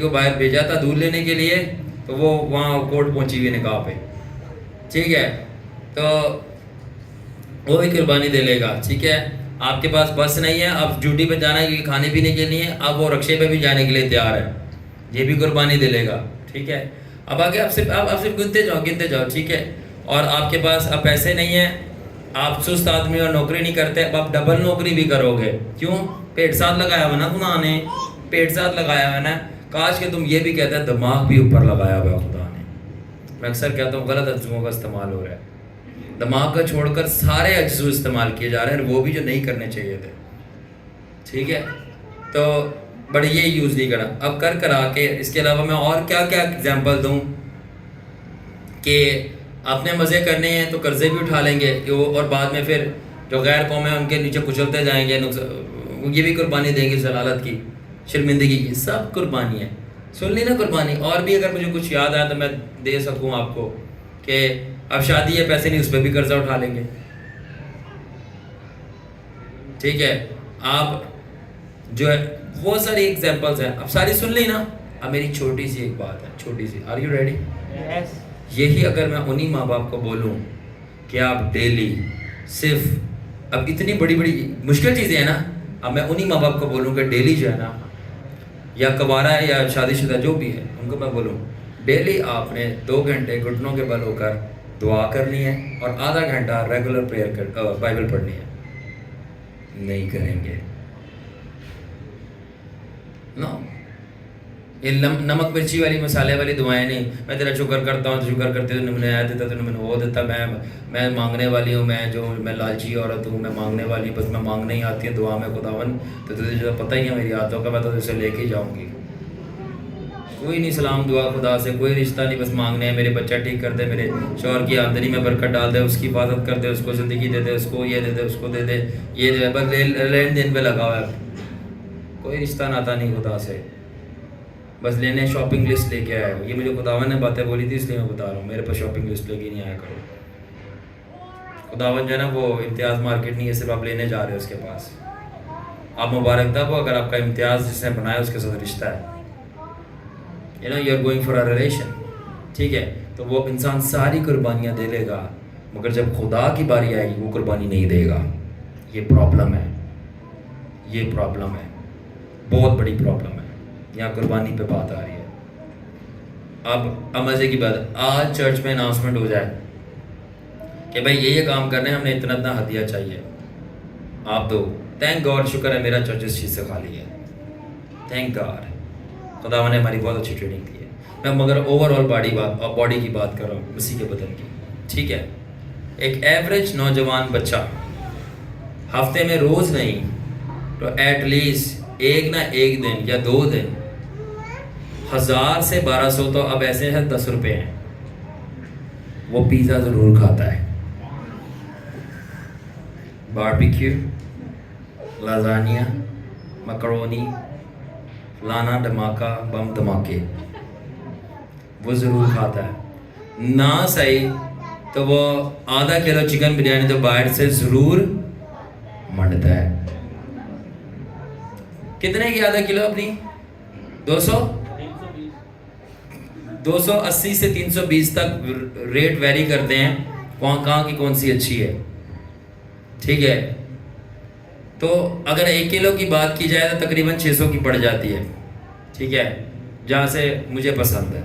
बाहर भेजा था दूध लेने के लिए, तो वो वहाँ कोर्ट पहुँची हुई निकाह पे, ठीक है। तो वो भी कुर्बानी दे लेगा, ठीक है। आपके पास बस नहीं है, अब ड्यूटी पे जाना है क्योंकि खाने पीने के लिए, अब वो रक्शे पे भी जाने के लिए तैयार है, ये भी कुर्बानी दे लेगा, ठीक है। अब आगे आप सिर्फ गिनते जाओ, ठीक है। और आपके पास अब पैसे नहीं है, आप सुस्त आदमी और नौकरी नहीं करते, अब आप डबल नौकरी भी करोगे। क्यों? पेट साथ लगाया हुआ ना खुदा ने, पेट साथ लगाया हुआ ना। काश के तुम ये भी कहते हैं दिमाग भी ऊपर लगाया हुआ खुदा ने। मैं अक्सर कहता हूँ गलत अज्जुओं का इस्तेमाल हो रहा है, दिमाग का छोड़कर सारे अज्जू इस्तेमाल किए जा रहे हैं, वो भी जो नहीं करने चाहिए थे, ठीक है। तो बट ये यूज़ नहीं करा। अब करा के इसके अलावा मैं और क्या क्या एग्जाम्पल दूँ कि अपने मज़े करने हैं तो कर्जे भी उठा लेंगे और बाद में फिर जो गैर कौम है उनके नीचे कुचलते जाएंगे, ये भी कुर्बानी देंगे, जलालत की, शर्मिंदगी की, सब कुर्बानी है। सुन ली ना कुर्बानी। और भी अगर मुझे कुछ याद आया तो मैं दे सकूँ आपको कि अब शादी है, पैसे नहीं, उस पर भी कर्जा उठा लेंगे, ठीक है। आप जो है वो सारी एग्जाम्पल्स हैं, अब सारी सुन ली ना। अब मेरी छोटी सी एक बात है, छोटी सी, आर यू रेडी? यस। यही अगर मैं उन्हीं माँ बाप को बोलूँ कि आप डेली सिर्फ, अब इतनी बड़ी बड़ी मुश्किल चीज़ें हैं ना, अब मैं उन्हीं माँ बाप को बोलूँ कि डेली जो है ना, या कवारा है या शादीशुदा जो भी है, उनको मैं बोलूँ डेली आपने 2 घंटे घुटनों के बल होकर दुआ करनी है और आधा घंटा रेगुलर प्रेयर बाइबल पढ़नी है। नहीं करेंगे, नो, ये नमक मिर्ची वाली मसाले वाली दुआएं नहीं, मैं तेरा शुक्र करता हूँ, शुक्र करते तूने मैंने आया देता, तूने मैंने वो देता, मैं मांगने वाली हूँ, मैं लालची औरत हूँ, मैं मांगने वाली, बस मैं मांगने ही आती है दुआ में खुदावन, तो तुझे जो पता ही है मेरी आदतों का, मैं तो तुझसे लेके ही जाऊँगी। कोई नहीं सलाम दुआ खुदा से, कोई रिश्ता नहीं, बस मांगने हैं, मेरे बच्चा ठीक कर दे, मेरे शौहर की आमदनी में बरकत डाल दे, उसकी हिफाजत कर दे, उसको ज़िंदगी दे दे, उसको ये दे दे, उसको दे दे, ये दे, बस लेन देन पे लगा हुआ है, कोई रिश्ता नाता नहीं खुदा से, बस लेने शॉपिंग लिस्ट लेके आया हो। ये मुझे खुदावन ने बातें बोली थी इसलिए मैं बता रहा हूँ, मेरे पास शॉपिंग लिस्ट लेके नहीं आया करो। खुदावन जो है ना वो इम्तियाज़ मार्केट नहीं है, सिर्फ आप लेने जा रहे हो उसके पास। आप मुबारक तब हो अगर आपका इम्तियाज़ जिसने बनाया उसके साथ रिश्ता है, you know you are going for a relation, ठीक है। तो वो इंसान सारी कुर्बानियाँ दे लेगा, मगर जब खुदा की बारी आएगी वो कुर्बानी नहीं देगा। ये प्रॉब्लम है, ये प्रॉब्लम है, बहुत बड़ी प्रॉब्लम है। यहाँ कुर्बानी पे बात आ रही है। अब मज़े की बात, आज चर्च में अनाउंसमेंट हो जाए कि भाई ये काम करने हमने इतना इतना हदिया चाहिए, आप दो। थैंक गॉड, शुक्र है मेरा चर्च इस चीज़ से खाली है, थैंक गॉड, खुदा ने हमारी बहुत अच्छी ट्रेनिंग दी है। मैं मगर ओवरऑल बॉडी की बात कर रहा हूँ, मसीह के बदन की, ठीक है। एक एवरेज नौजवान बच्चा हफ्ते में रोज़ नहीं तो एटलीस्ट एक ना एक दिन या 2 दिन 1000 से 1200 तो अब ऐसे हैं 10 रुपये हैं, वो पिज़्ज़ा ज़रूर खाता है, बारबेक्यू, लाजानिया, मकरोनी, लाना धमाका बम धमाके, वो ज़रूर खाता है। ना सही तो वो आधा किलो चिकन बिरयानी तो बाहर से ज़रूर मंडता है। कितने की आधा किलो अपनी? 200 280 से 320 तक रेट वेरी करते हैं, कहाँ की कौन सी अच्छी है, ठीक है। तो अगर 1 किलो की बात की जाए तो तकरीबन 600 की पड़ जाती है, ठीक है, जहाँ से मुझे पसंद है,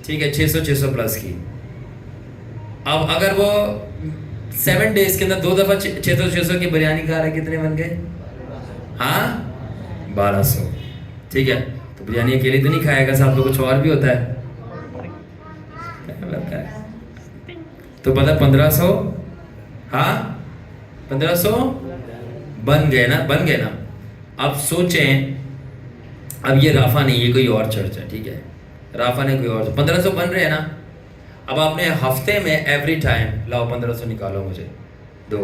ठीक है, 600 प्लस की। अब अगर वो 7 डेज के अंदर 2 दफ़ा 600 की बिरयानी खा रहा है, कितने बन गए? हाँ, 1200, ठीक है। तो बिरयानी अकेले तो नहीं खाएगा, साथ में कुछ और भी होता है, क्या होता है? तो पता 1500, हाँ 1500 बन गए ना। अब सोचें, अब ये राफा नहीं, ये कोई और चर्च है, ठीक है, राफा ने कोई और, 1500 बन रहे हैं ना। अब आपने हफ्ते में एवरी टाइम लाओ 1500 निकालो, मुझे दो,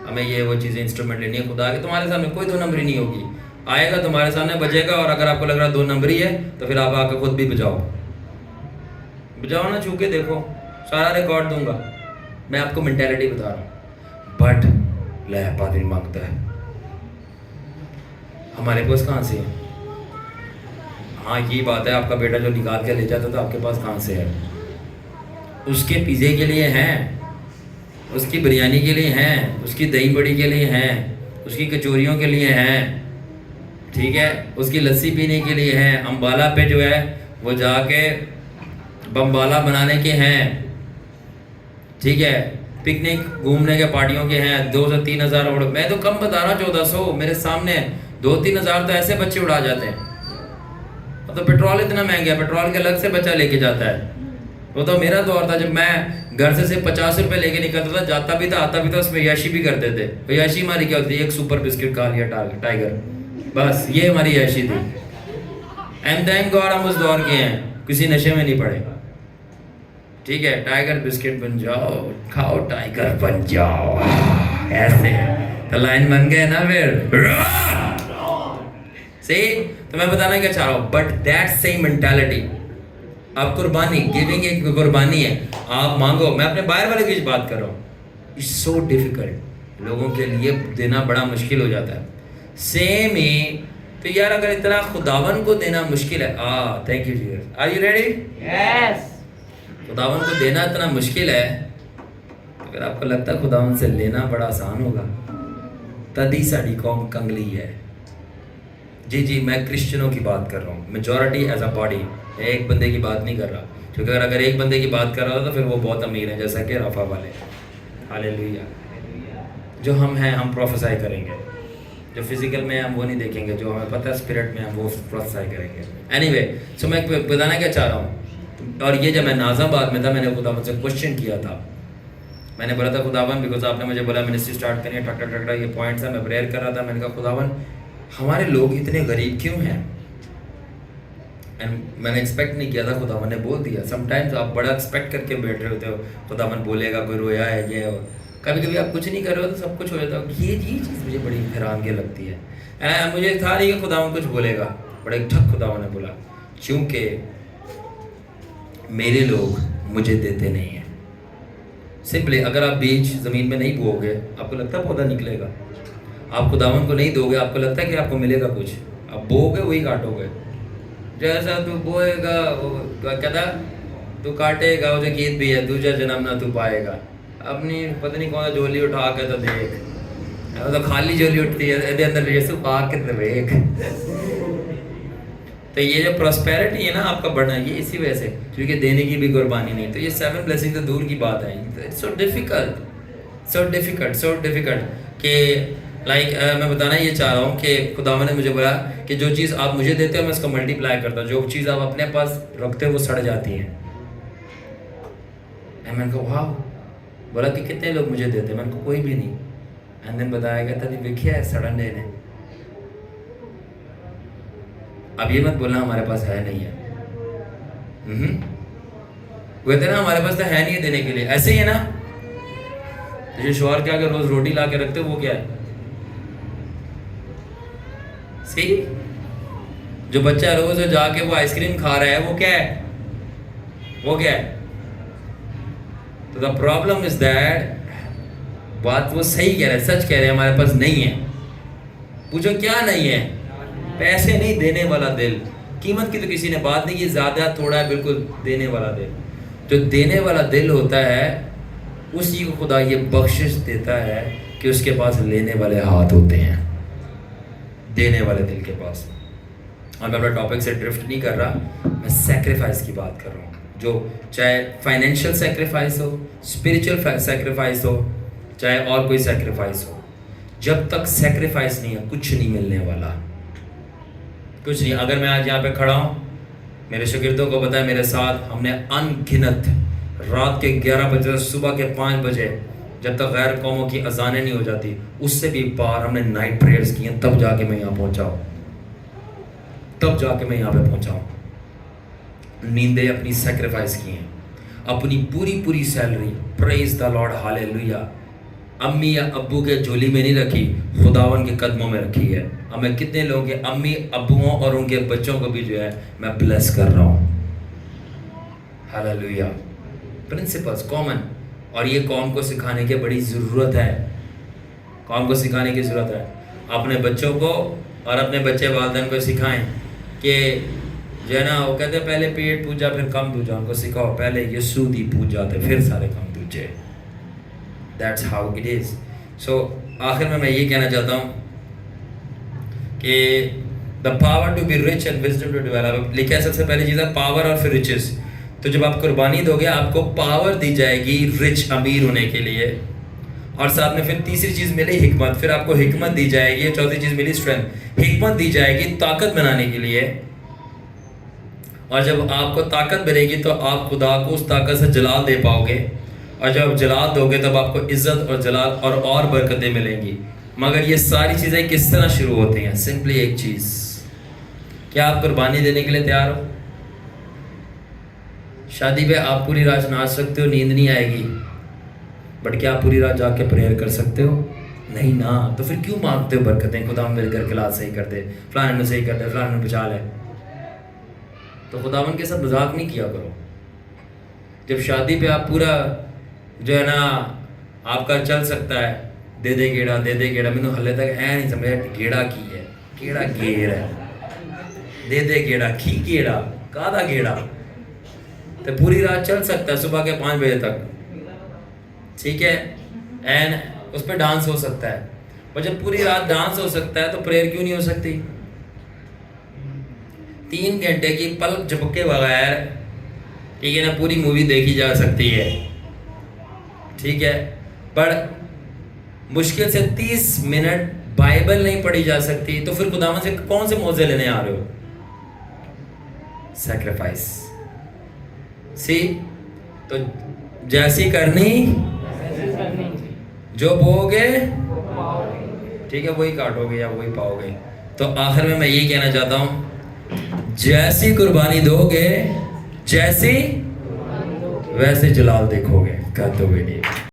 हमें ये वो चीज़ें इंस्ट्रूमेंट लेनी है खुदा के। तुम्हारे सामने कोई 2 नंबरी नहीं होगी, आएगा तुम्हारे सामने बजेगा, और अगर आपको लग रहा 2 नंबरी है तो फिर आप आकर खुद भी बजाओ ना, छू के देखो, सारा रिकॉर्ड दूंगा। मैं आपको मेंटेलिटी बता रहा हूँ, बट ले पादरी मांगता है, हमारे पास कहाँ से है? हाँ ये बात है, आपका बेटा जो निकाल के ले जाता था आपके पास कहाँ से है? उसके पिज़्ज़े के लिए हैं, उसकी बिरयानी के लिए हैं, उसकी दही बड़ी के लिए हैं, उसकी कचौरियों के लिए हैं, ठीक है, उसकी लस्सी पीने के लिए हैं, अम्बाला पे जो है वो जाके बम्बाला बनाने के हैं, ठीक है, पिकनिक घूमने के पार्टियों के हैं, 2 से 3 हज़ार उड़, मैं तो कम बता रहा 1400, मेरे सामने 2-3 हज़ार तो ऐसे बच्चे उड़ा जाते हैं। तो पेट्रोल इतना महंगा है, पेट्रोल के अलग से बच्चा लेके जाता है। वो तो मेरा दौर था जब मैं घर से सिर्फ 50 रुपये लेके निकलता था, जाता भी था आता भी था, उसमें याशी भी करते थे। याशी हमारी क्या होती है? एक सुपर बिस्किट खा लिया टाइगर, बस ये हमारी याशी थी। एंड थैंक गॉड हम उस दौर के हैं, किसी नशे में नहीं पड़े, ठीक है। टाइगर बिस्किट बन जाओ, खाओ टाइगर बन जाओ, ऐसे तो लाइन बन गए ना फिर सही। तो मैं बताना क्या चाह रहा हूँ, बट दैट सेम मेंटालिटी, अब कुर्बानी, गिविंग एक कुर्बानी है, आप मांगो। मैं अपने बाहर वाले की बात कर रहा हूँ, इट्स सो डिफिकल्ट, लोगों के लिए देना बड़ा मुश्किल हो जाता है। सेम ही तो यार, अगर इतना खुदावन को देना मुश्किल है, थैंक यू जी, आर यू रेडी? यस। खुदावन को देना इतना मुश्किल है, अगर आपको लगता है खुदावन से लेना बड़ा आसान होगा, तदी साड़ी कौम कंगली है। जी मैं क्रिश्चियनों की बात कर रहा हूँ, मेजॉरिटी एज अ बॉडी, एक बंदे की बात नहीं कर रहा, क्योंकि अगर एक बंदे की बात कर रहा था तो फिर वो बहुत अमीर है, जैसा कि रफा वाले, हालेलुया। जो हम हैं हम प्रोफेसाई करेंगे, जो फिजिकल में हम वो नहीं देखेंगे, जो हमें पता है स्पिरिट में हम वो प्रोत्साहित करेंगे। एनीवे, सो मैं बताना क्या चाह रहा हूँ, और ये जब मैं नाज़ाबाद में था मैंने खुदावन से क्वेश्चन किया था। मैंने बोला था खुदावन, बिकॉज आपने मुझे बोला मिनिस्ट्री स्टार्ट करनी है, टक टक टक ये पॉइंट्स है, मैं प्रेयर कर रहा था। मैंने कहा खुदावन हमारे लोग इतने गरीब क्यों हैं? एंड मैंने एक्सपेक्ट नहीं किया था, खुदावन ने बोल दिया। समटाइम्स आप बड़ा एक्सपेक्ट करके बैठ रहे होते हो, खुदावन बोलेगा, कोई रोया है ये, और कभी कभी आप कुछ नहीं कर रहे हो तो सब कुछ हो जाता है। ये चीज़ मुझे बड़ी हैरानगी लगती है। एंड मुझे था नहीं कि खुदावन कुछ बोलेगा, बड़ा एक ठक खुदावन ने बोला, क्योंकि मेरे लोग मुझे देते नहीं हैं। सिंपली अगर आप बीज ज़मीन में नहीं बोओगे, आपको लगता है पौधा निकलेगा? आप खुदावन को नहीं दोगे, आपको लगता है कि आपको मिलेगा कुछ? आप बोओगे वही काटोगे। जैसा तू बोएगा कहता तू काटेगा, वो जो गीत भी है, दूजा जन्म ना तू पाएगा। अपनी पता नहीं कौन सा झोली उठा के तो देख, तो खाली झोली उठती है, ਇਹਦੇ अंदर यीशु पा के तो देख। तो ये जो प्रॉस्पेरिटी है ना आपका बढ़ना, ये इसी वजह से, क्योंकि देने की भी कुर्बानी नहीं। तो ये 7 ब्लेसिंग तो दूर की बात है। इट्स सो डिफिकल्ट कि लाइक मैं बताना ये चाह रहा हूँ कि खुदावन ने मुझे बोला कि जो चीज़ आप मुझे देते हो मैं उसको मल्टीप्लाई करता हूँ, जो चीज़ आप अपने पास रखते हो वो सड़ जाती है। मैंने कहा वाह, बोला कि कितने लोग मुझे देते? मैंने कहा कोई भी नहीं। एंड देन बताया गया था विख्या है सड़न देने। अब ये मत बोलना हमारे पास है नहीं है। कहते ना हमारे पास तो है नहीं है देने के लिए। ऐसे ही है ना, तो जो शोहर के आगे रोज रोटी ला के रखते हो वो क्या है? सही, जो बच्चा रोज जाके वो आइसक्रीम खा रहा है वो क्या है? वो क्या है? तो द प्रॉब्लम इज दैट, बात वो सही कह रहे हैं, सच कह रहे हैं, हमारे पास नहीं है। पूछो क्या नहीं है? पैसे नहीं, देने वाला दिल। कीमत की तो किसी ने बात नहीं की, ज़्यादा थोड़ा है, बिल्कुल देने वाला दिल। जो देने वाला दिल होता है उसी को खुदा ये बख्शिश देता है कि उसके पास लेने वाले हाथ होते हैं, देने वाले दिल के पास। और मैं अपना टॉपिक से ड्रिफ्ट नहीं कर रहा, मैं सेक्रीफाइस की बात कर रहा हूँ। जो चाहे फाइनेंशियल सेक्रीफाइस हो, स्पिरिचुअल सेक्रीफाइस हो, चाहे और कोई सेक्रीफाइस हो, जब तक सेक्रीफाइस नहीं है कुछ नहीं मिलने वाला, कुछ नहीं। अगर मैं आज यहाँ पे खड़ा हूँ, मेरे शागिर्दों को पता है मेरे साथ हमने अनगिनत रात के 11 बजे से सुबह के 5 बजे जब तक गैर कौमों की अजानें नहीं हो जाती, उससे भी पार हमने नाइट प्रेयर्स की हैं, तब जाके मैं यहाँ पहुँचा हूँ, तब जाके मैं यहाँ पे पहुँचा हूँ। नींदें अपनी सेक्रीफाइस की हैं, अपनी पूरी salary, praise the Lord, hallelujah, अम्मी या अब्बू के झोली में नहीं रखी, खुदावन के कदमों में रखी है। अब मैं कितने लोगों के अम्मी अब्बुओं और उनके बच्चों को भी जो है मैं ब्लेस कर रहा हूँ, हालेलुया। प्रिंसिपल्स कॉमन, और ये कौम को सिखाने की बड़ी ज़रूरत है, कौम को सिखाने की ज़रूरत है। अपने बच्चों को और अपने बच्चे वालिदैन को सिखाएं कि जो है ना, वो कहते हैं पहले पेट पूजा फिर कम दूजा, उनको सिखाओ पहले यीशु दी पूजा थे फिर सारे कम दूजे। That's how it is. So आखिर में मैं ये कहना चाहता हूँ कि the power to be rich and wisdom to develop, लिखा है सबसे पहली चीज़ है पावर और फिर रिचेस। तो जब आप कुर्बानी दोगे आपको पावर दी जाएगी रिच अमीर होने के लिए, और साथ में फिर तीसरी चीज़ मिली हिकमत, फिर आपको हिकमत दी जाएगी, चौथी चीज़ मिली स्ट्रेंथ। हिकमत दी जाएगी ताकत बनाने के लिए, और जब आपको ताकत मिलेगी तो आप खुदा को उस ताकत से जलाल दे पाओगे, और जब जलाल दोगे तब आपको इज्जत और जलाल और बरकतें मिलेंगी। मगर ये सारी चीज़ें किस तरह शुरू होती हैं? सिंपली एक चीज़, क्या आप कुर्बानी देने के लिए तैयार हो? शादी पे आप पूरी रात नाच सकते हो, नींद नहीं आएगी, बट क्या आप पूरी रात जाके प्रेयर कर सकते हो? नहीं ना। तो फिर क्यों मांगते हो बरकतें? खुदा मेरे घर के हालात सही कर दे, फलाने ने सही कर दे, फलाने ने बचा ले। तो खुदावन के साथ मजाक नहीं किया करो। जब शादी पे आप पूरा जो है ना आपका चल सकता है, दे दे गेड़ा, मैंने हले तक ऐ नहीं समझा गेड़ा की है, गेड़ा गेड़ है, दे दे गेड़ा की गेड़ा कादा गेड़ा। तो पूरी रात चल सकता है सुबह के 5 बजे तक, ठीक है, एंड उस पर डांस हो सकता है। और जब पूरी रात डांस हो सकता है तो प्रेयर क्यों नहीं हो सकती? 3 घंटे की पलक झपके बगैर, ठीक है ना, पूरी मूवी देखी जा सकती है, ठीक है, पर मुश्किल से 30 मिनट बाइबल नहीं पढ़ी जा सकती, तो फिर खुदावंद से कौन से मौजे लेने आ रहे हो? सैक्रिफाइस। सी, तो जैसी करनी जो बोगे, ठीक है, वही काटोगे या वही पाओगे। तो आखिर में मैं ये कहना चाहता हूं, जैसी कुर्बानी दोगे, जैसी वैसे जलाल देखोगे। कहते हुए नहीं।